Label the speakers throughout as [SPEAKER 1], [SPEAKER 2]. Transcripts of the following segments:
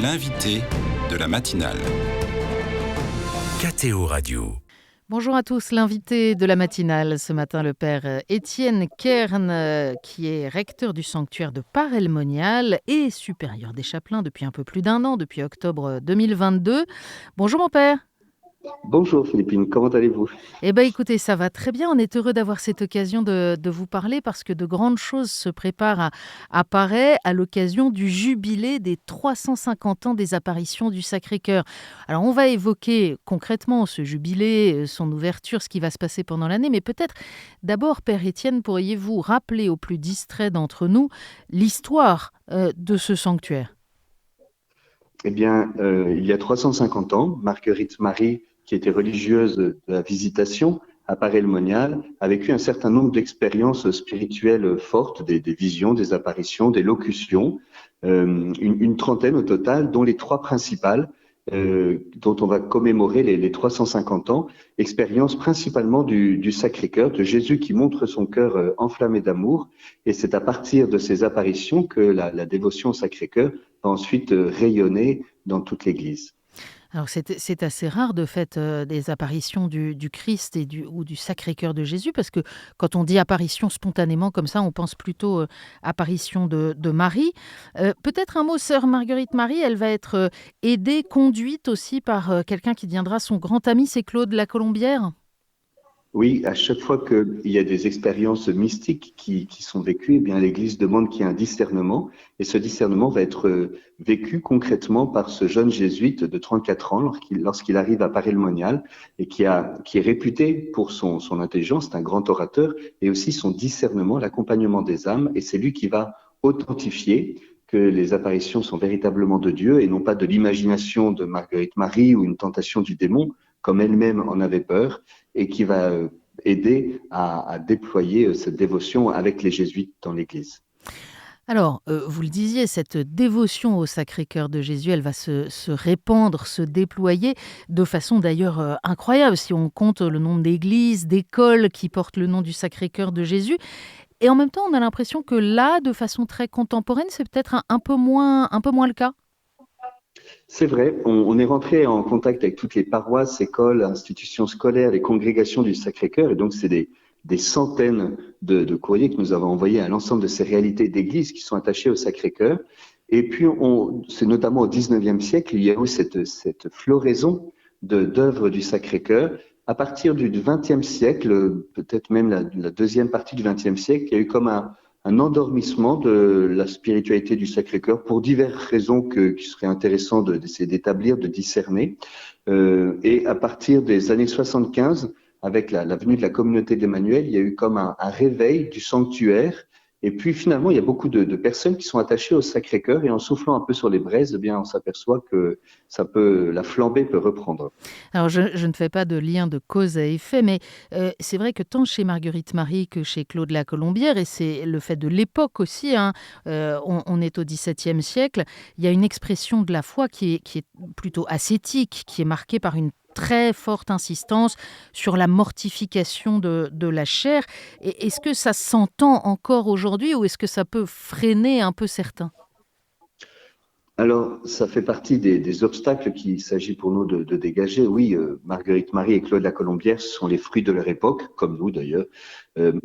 [SPEAKER 1] L'invité de la matinale. KTO Radio.
[SPEAKER 2] Bonjour à tous, l'invité de la matinale ce matin, le père Étienne Kern, qui est recteur du sanctuaire de Paray-le-Monial et supérieur des chapelains depuis un peu plus d'un an, depuis octobre 2022. Bonjour mon père.
[SPEAKER 3] Bonjour Philippine, comment allez-vous ?
[SPEAKER 2] Eh bien écoutez, ça va très bien, on est heureux d'avoir cette occasion de vous parler parce que de grandes choses se préparent à Paray à l'occasion du jubilé des 350 ans des apparitions du Sacré-Cœur. Alors on va évoquer concrètement ce jubilé, son ouverture, ce qui va se passer pendant l'année, mais peut-être d'abord, Père Étienne, pourriez-vous rappeler aux plus distraits d'entre nous l'histoire de ce sanctuaire ?
[SPEAKER 3] Eh bien, il y a 350 ans, Marguerite Marie, qui était religieuse de la Visitation à Paray-le-Monial, a vécu un certain nombre d'expériences spirituelles fortes, des visions, des apparitions, des locutions, une trentaine au total, dont les trois principales, dont on va commémorer les 350 ans, expérience principalement du Sacré-Cœur, de Jésus qui montre son cœur enflammé d'amour. Et c'est à partir de ces apparitions que la dévotion au Sacré-Cœur va ensuite rayonner dans toute l'Église.
[SPEAKER 2] Alors c'est assez rare de fait des apparitions du Christ ou du Sacré-Cœur de Jésus, parce que quand on dit apparition spontanément comme ça, on pense plutôt apparition de Marie. Peut-être un mot, sœur Marguerite Marie, elle va être aidée, conduite aussi par quelqu'un qui deviendra son grand ami, c'est Claude la Colombière.
[SPEAKER 3] Oui, à chaque fois qu'il y a des expériences mystiques qui sont vécues, eh bien, l'Église demande qu'il y ait un discernement. Et ce discernement va être vécu concrètement par ce jeune jésuite de 34 ans lorsqu'il arrive à Paray-le-Monial et qui est réputé pour son intelligence, c'est un grand orateur, et aussi son discernement, l'accompagnement des âmes. Et c'est lui qui va authentifier que les apparitions sont véritablement de Dieu et non pas de l'imagination de Marguerite Marie ou une tentation du démon, comme elle-même en avait peur, et qui va aider à déployer cette dévotion avec les jésuites dans l'Église.
[SPEAKER 2] Alors, vous le disiez, cette dévotion au Sacré-Cœur de Jésus, elle va se répandre, se déployer de façon d'ailleurs incroyable, si on compte le nombre d'églises, d'écoles qui portent le nom du Sacré-Cœur de Jésus. Et en même temps, on a l'impression que là, de façon très contemporaine, c'est peut-être un peu moins le cas.
[SPEAKER 3] C'est vrai, on est rentré en contact avec toutes les paroisses, écoles, institutions scolaires, les congrégations du Sacré-Cœur, et donc c'est des centaines de courriers que nous avons envoyés à l'ensemble de ces réalités d'églises qui sont attachées au Sacré-Cœur. Et puis, c'est notamment au 19e siècle, il y a eu cette floraison d'œuvres du Sacré-Cœur. À partir du 20e siècle, peut-être même la deuxième partie du 20e siècle, il y a eu comme un endormissement de la spiritualité du Sacré-Cœur pour diverses raisons qui seraient intéressantes d'essayer d'établir, de discerner. Et à partir des années 75, avec la venue de la communauté d'Emmanuel, il y a eu comme un réveil du sanctuaire. Et puis finalement, il y a beaucoup de personnes qui sont attachées au Sacré-Cœur et en soufflant un peu sur les braises, eh bien, on s'aperçoit que la flambée peut reprendre.
[SPEAKER 2] Alors je ne fais pas de lien de cause à effet, mais c'est vrai que tant chez Marguerite Marie que chez Claude la Colombière, et c'est le fait de l'époque aussi, on est au XVIIe siècle, il y a une expression de la foi qui est plutôt ascétique, qui est marquée par une très forte insistance sur la mortification de la chair. Et est-ce que ça s'entend encore aujourd'hui ou est-ce que ça peut freiner un peu certains ?
[SPEAKER 3] Alors, ça fait partie des obstacles qu'il s'agit pour nous de dégager. Oui, Marguerite Marie et Claude la Colombière sont les fruits de leur époque, comme nous d'ailleurs.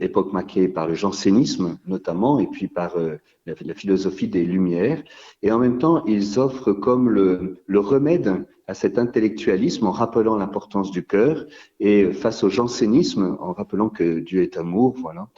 [SPEAKER 3] Époque marquée par le jansénisme notamment, et puis par la philosophie des Lumières. Et en même temps, ils offrent comme le remède à cet intellectualisme en rappelant l'importance du cœur et face au jansénisme en rappelant que Dieu est amour. Voilà.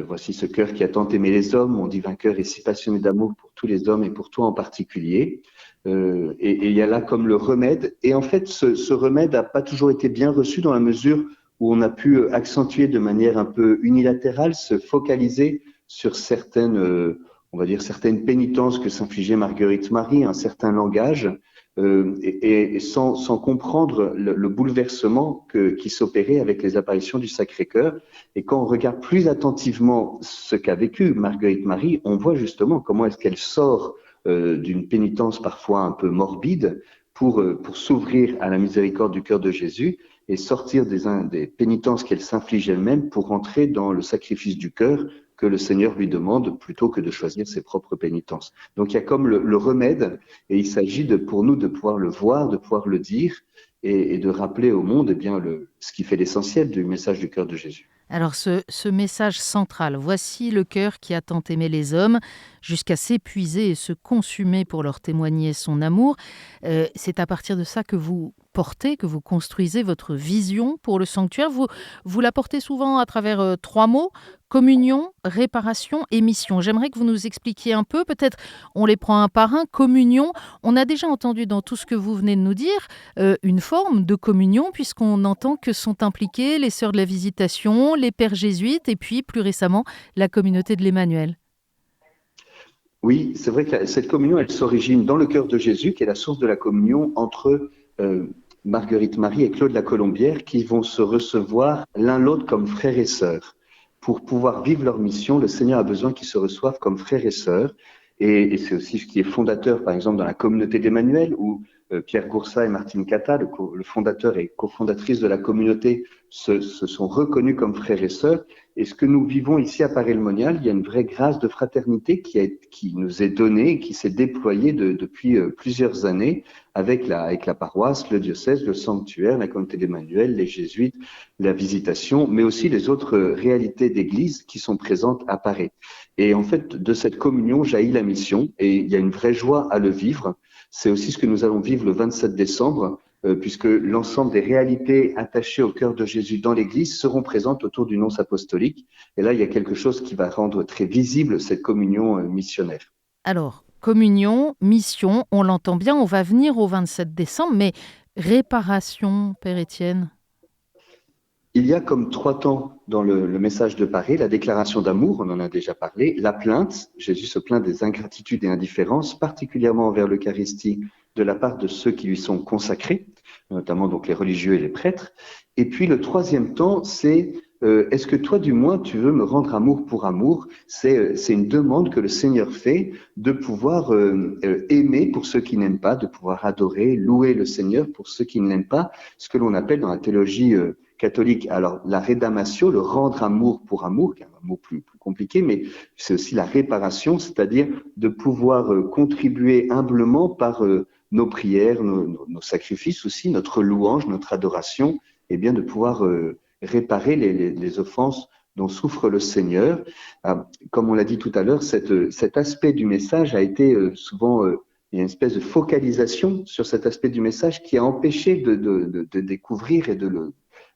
[SPEAKER 3] Voici ce cœur qui a tant aimé les hommes, mon divin cœur est si passionné d'amour pour tous les hommes et pour toi en particulier. Et il y a là comme le remède. Et en fait, ce remède n'a pas toujours été bien reçu dans la mesure où on a pu accentuer de manière un peu unilatérale, se focaliser sur certaines, on va dire certaines pénitences que s'infligeait Marguerite Marie, un certain langage, et sans comprendre le bouleversement qui s'opérait avec les apparitions du Sacré-Cœur. Et quand on regarde plus attentivement ce qu'a vécu Marguerite Marie, on voit justement comment est-ce qu'elle sort d'une pénitence parfois un peu morbide pour s'ouvrir à la miséricorde du cœur de Jésus et sortir des pénitences qu'elle s'inflige elle-même pour rentrer dans le sacrifice du cœur que le Seigneur lui demande plutôt que de choisir ses propres pénitences. Donc il y a comme le remède et il s'agit pour nous de pouvoir le voir, de pouvoir le dire et de rappeler au monde ce qui fait l'essentiel du message du cœur de Jésus.
[SPEAKER 2] Alors ce message central, voici le cœur qui a tant aimé les hommes, jusqu'à s'épuiser et se consumer pour leur témoigner son amour. C'est à partir de ça que vous portez, que vous construisez votre vision pour le sanctuaire. Vous la portez souvent à travers 3 mots, communion, réparation et mission. J'aimerais que vous nous expliquiez un peu, peut-être on les prend un par un. Communion, on a déjà entendu dans tout ce que vous venez de nous dire une forme de communion, puisqu'on entend que sont impliqués les sœurs de la Visitation, les pères jésuites et puis plus récemment la communauté de l'Emmanuel.
[SPEAKER 3] Oui, c'est vrai que cette communion, elle s'origine dans le cœur de Jésus, qui est la source de la communion entre Marguerite Marie et Claude la Colombière, qui vont se recevoir l'un l'autre comme frères et sœurs. Pour pouvoir vivre leur mission, le Seigneur a besoin qu'ils se reçoivent comme frères et sœurs. Et c'est aussi ce qui est fondateur, par exemple, dans la communauté d'Emmanuel, où Pierre Goursat et Martine Cata, le fondateur et cofondatrice de la communauté, se sont reconnus comme frères et sœurs. Et ce que nous vivons ici à Paray-le-Monial, il y a une vraie grâce de fraternité qui nous est donnée, qui s'est déployée depuis plusieurs années avec la paroisse, le diocèse, le sanctuaire, la communauté d'Emmanuel, les jésuites, la Visitation, mais aussi les autres réalités d'église qui sont présentes à Paray. Et en fait, de cette communion jaillit la mission et il y a une vraie joie à le vivre. C'est aussi ce que nous allons vivre le 27 décembre, puisque l'ensemble des réalités attachées au cœur de Jésus dans l'Église seront présentes autour du nonce apostolique. Et là, il y a quelque chose qui va rendre très visible cette communion missionnaire.
[SPEAKER 2] Alors, communion, mission, on l'entend bien, on va venir au 27 décembre, mais réparation, Père Étienne?
[SPEAKER 3] Il y a comme 3 temps dans le message de Paray, la déclaration d'amour, on en a déjà parlé, la plainte, Jésus se plaint des ingratitudes et indifférences, particulièrement envers l'Eucharistie, de la part de ceux qui lui sont consacrés, notamment donc les religieux et les prêtres. Et puis le 3e temps, c'est est-ce que toi du moins tu veux me rendre amour pour amour? C'est une demande que le Seigneur fait de pouvoir aimer pour ceux qui n'aiment pas, de pouvoir adorer, louer le Seigneur pour ceux qui ne l'aiment pas, ce que l'on appelle dans la théologie catholique, alors la rédamatio, le rendre amour pour amour, qui est un mot plus compliqué, mais c'est aussi la réparation, c'est-à-dire de pouvoir contribuer humblement par nos prières, nos sacrifices aussi, notre louange, notre adoration, et bien de pouvoir réparer les offenses dont souffre le Seigneur. Comme on l'a dit tout à l'heure, cet aspect du message a été souvent il y a une espèce de focalisation sur cet aspect du message qui a empêché de découvrir et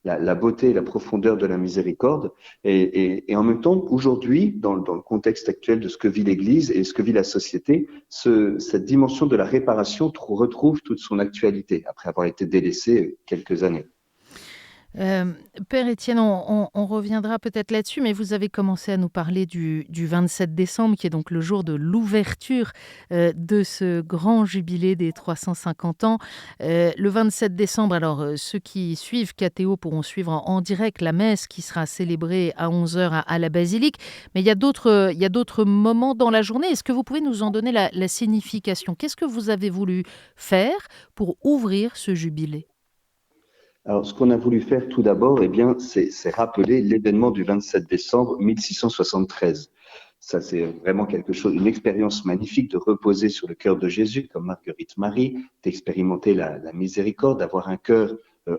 [SPEAKER 3] la beauté et la profondeur de la miséricorde. Et en même temps, aujourd'hui, dans le contexte actuel de ce que vit l'Église et ce que vit la société, cette dimension de la réparation retrouve toute son actualité après avoir été délaissée quelques années.
[SPEAKER 2] Père Étienne, on reviendra peut-être là-dessus, mais vous avez commencé à nous parler du 27 décembre, qui est donc le jour de l'ouverture de ce grand jubilé des 350 ans. Le 27 décembre, alors ceux qui suivent KTO pourront suivre en direct la messe qui sera célébrée à 11h à la basilique, mais il y a d'autres moments dans la journée. Est-ce que vous pouvez nous en donner la signification? Qu'est-ce que vous avez voulu faire pour ouvrir ce jubilé?
[SPEAKER 3] Alors, ce qu'on a voulu faire tout d'abord, c'est rappeler l'événement du 27 décembre 1673. Ça, c'est vraiment quelque chose, une expérience magnifique de reposer sur le cœur de Jésus, comme Marguerite Marie, d'expérimenter la miséricorde, d'avoir un cœur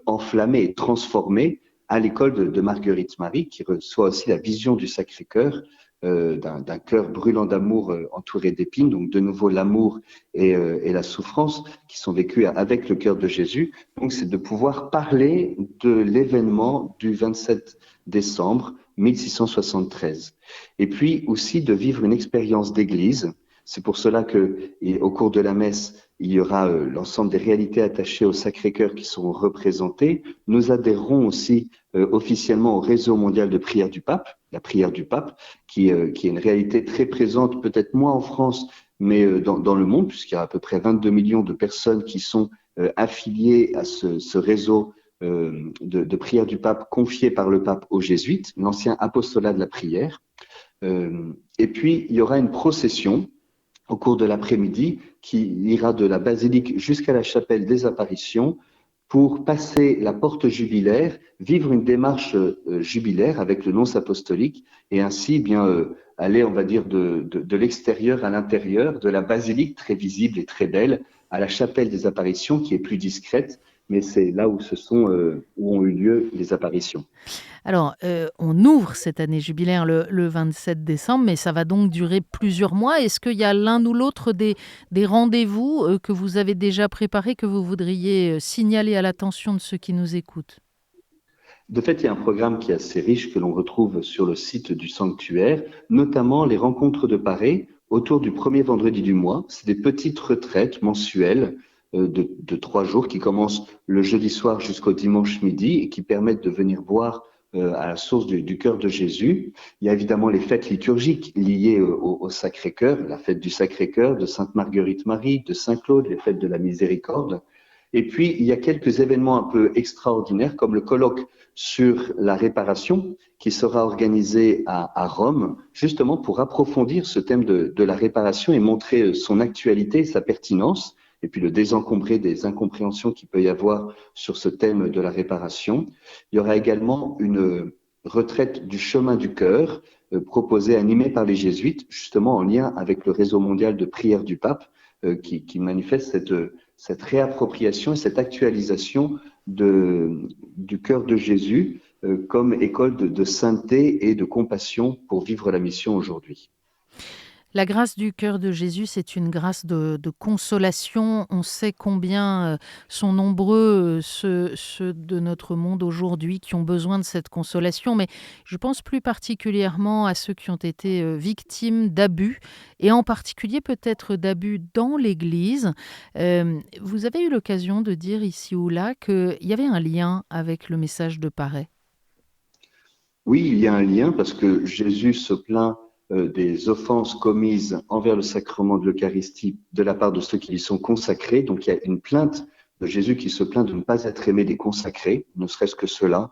[SPEAKER 3] enflammé et transformé à l'école de Marguerite Marie, qui reçoit aussi la vision du Sacré-Cœur, d'un cœur brûlant d'amour entouré d'épines, donc de nouveau l'amour et la souffrance qui sont vécues avec le cœur de Jésus. Donc c'est de pouvoir parler de l'événement du 27 décembre 1673. Et puis aussi de vivre une expérience d'église. C'est pour cela qu'au cours de la messe, il y aura l'ensemble des réalités attachées au Sacré-Cœur qui seront représentées. Nous adhérerons aussi officiellement au réseau mondial de prière du pape, la prière du pape, qui est une réalité très présente, peut-être moins en France, mais dans le monde, puisqu'il y a à peu près 22 millions de personnes qui sont affiliées à ce réseau de prière du pape confié par le pape aux jésuites, l'ancien apostolat de la prière. Et puis, il y aura une procession au cours de l'après-midi qui ira de la basilique jusqu'à la chapelle des apparitions pour passer la porte jubilaire, vivre une démarche jubilaire avec le nonce apostolique et ainsi aller, on va dire, de l'extérieur à l'intérieur, de la basilique très visible et très belle à la chapelle des apparitions qui est plus discrète, mais c'est là où où ont eu lieu les apparitions.
[SPEAKER 2] Alors, on ouvre cette année jubilaire le 27 décembre, mais ça va donc durer plusieurs mois. Est-ce qu'il y a l'un ou l'autre des rendez-vous que vous avez déjà préparés, que vous voudriez signaler à l'attention de ceux qui nous écoutent?
[SPEAKER 3] De fait, il y a un programme qui est assez riche que l'on retrouve sur le site du sanctuaire, notamment les rencontres de Paris autour du premier vendredi du mois. C'est des petites retraites mensuelles de 3 jours qui commencent le jeudi soir jusqu'au dimanche midi et qui permettent de venir boire à la source du cœur de Jésus. Il y a évidemment les fêtes liturgiques liées au Sacré-Cœur, la fête du Sacré-Cœur, de Sainte Marguerite Marie, de Saint-Claude, les fêtes de la Miséricorde. Et puis, il y a quelques événements un peu extraordinaires, comme le colloque sur la réparation, qui sera organisé à Rome, justement pour approfondir ce thème de la réparation et montrer son actualité et sa pertinence, et puis le désencombrer des incompréhensions qu'il peut y avoir sur ce thème de la réparation. Il y aura également une retraite du chemin du cœur, proposée, animée par les jésuites, justement en lien avec le réseau mondial de prière du pape, qui manifeste cette réappropriation et cette actualisation du cœur de Jésus comme école de sainteté et de compassion pour vivre la mission aujourd'hui.
[SPEAKER 2] La grâce du cœur de Jésus, c'est une grâce de consolation. On sait combien sont nombreux ceux de notre monde aujourd'hui qui ont besoin de cette consolation, mais je pense plus particulièrement à ceux qui ont été victimes d'abus, et en particulier peut-être d'abus dans l'Église. Vous avez eu l'occasion de dire ici ou là qu'il y avait un lien avec le message de Paret.
[SPEAKER 3] Oui, il y a un lien parce que Jésus se plaint des offenses commises envers le sacrement de l'Eucharistie de la part de ceux qui lui sont consacrés. Donc il y a une plainte de Jésus qui se plaint de ne pas être aimé des consacrés, ne serait-ce que cela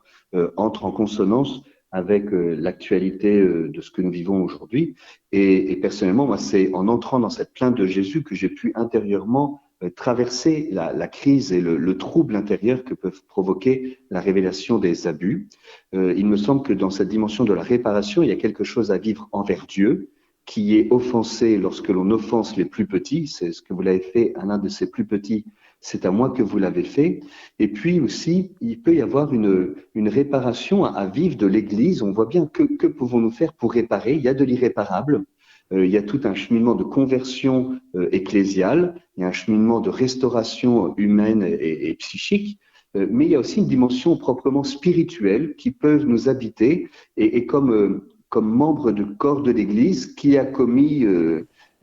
[SPEAKER 3] entre en consonance avec l'actualité de ce que nous vivons aujourd'hui. Et personnellement, moi, c'est en entrant dans cette plainte de Jésus que j'ai pu intérieurement traverser la crise et le trouble intérieur que peuvent provoquer la révélation des abus. Il me semble que dans cette dimension de la réparation, il y a quelque chose à vivre envers Dieu, qui est offensé lorsque l'on offense les plus petits. C'est ce que vous l'avez fait à l'un de ces plus petits, c'est à moi que vous l'avez fait. Et puis aussi, il peut y avoir une réparation à vivre de l'Église. On voit bien que pouvons-nous faire pour réparer. Il y a de l'irréparable. Il y a tout un cheminement de conversion ecclésiale, il y a un cheminement de restauration humaine et psychique, mais il y a aussi une dimension proprement spirituelle qui peut nous habiter et comme membre du corps de l'Église qui a commis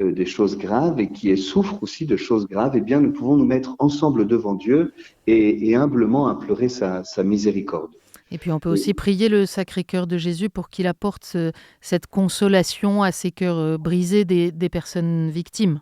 [SPEAKER 3] des choses graves et qui souffre aussi de choses graves, eh bien nous pouvons nous mettre ensemble devant Dieu et humblement implorer sa miséricorde.
[SPEAKER 2] Et puis on peut aussi prier le Sacré-Cœur de Jésus pour qu'il apporte cette consolation à ces cœurs brisés des personnes victimes.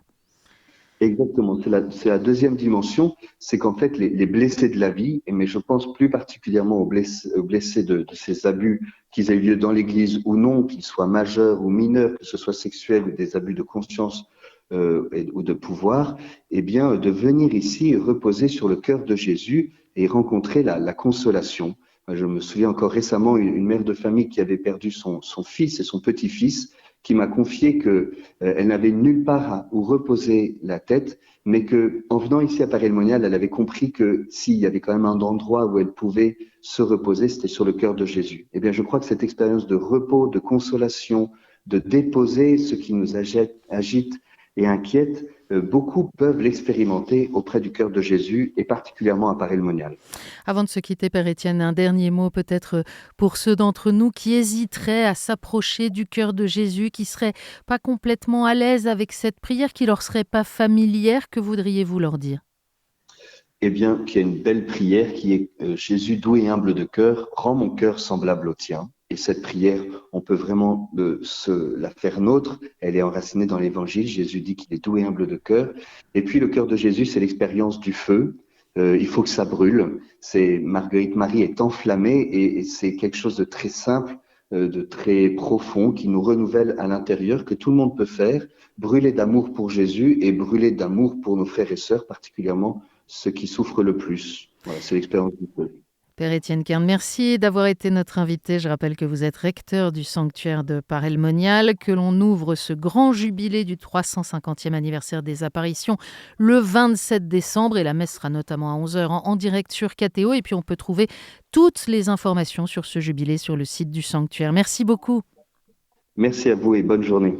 [SPEAKER 3] Exactement, c'est la deuxième dimension, c'est qu'en fait les blessés de la vie, mais je pense plus particulièrement aux blessés de ces abus qu'ils aient eu lieu dans l'Église ou non, qu'ils soient majeurs ou mineurs, que ce soit sexuels ou des abus de conscience ou de pouvoir, eh bien de venir ici reposer sur le cœur de Jésus et rencontrer la consolation. Je me souviens encore récemment une mère de famille qui avait perdu son fils et son petit-fils, qui m'a confié qu'elle n'avait nulle part où reposer la tête, mais qu'en venant ici à Paray-le-Monial, elle avait compris que s'il y avait quand même un endroit où elle pouvait se reposer, c'était sur le cœur de Jésus. Eh bien, je crois que cette expérience de repos, de consolation, de déposer ce qui nous agite et inquiète, beaucoup peuvent l'expérimenter auprès du cœur de Jésus et particulièrement à Paray-le-Monial.
[SPEAKER 2] Avant de se quitter, Père Étienne, un dernier mot peut-être pour ceux d'entre nous qui hésiteraient à s'approcher du cœur de Jésus, qui ne seraient pas complètement à l'aise avec cette prière, qui ne leur serait pas familière. Que voudriez-vous leur dire ?
[SPEAKER 3] Eh bien, qu'il y a une belle prière qui est Jésus doux et humble de cœur, rends mon cœur semblable au tien. Et cette prière, on peut vraiment la faire nôtre. Elle est enracinée dans l'Évangile. Jésus dit qu'il est doux et humble de cœur. Et puis, le cœur de Jésus, c'est l'expérience du feu. Il faut que ça brûle. Marguerite Marie est enflammée et c'est quelque chose de très simple, de très profond, qui nous renouvelle à l'intérieur, que tout le monde peut faire. Brûler d'amour pour Jésus et brûler d'amour pour nos frères et sœurs, particulièrement ceux qui souffrent le plus. Voilà, c'est l'expérience du feu.
[SPEAKER 2] Père Étienne Kern, merci d'avoir été notre invité. Je rappelle que vous êtes recteur du sanctuaire de Paray-le-Monial, que l'on ouvre ce grand jubilé du 350e anniversaire des apparitions le 27 décembre et la messe sera notamment à 11h en direct sur KTO. Et puis on peut trouver toutes les informations sur ce jubilé sur le site du sanctuaire. Merci beaucoup.
[SPEAKER 3] Merci à vous et bonne journée.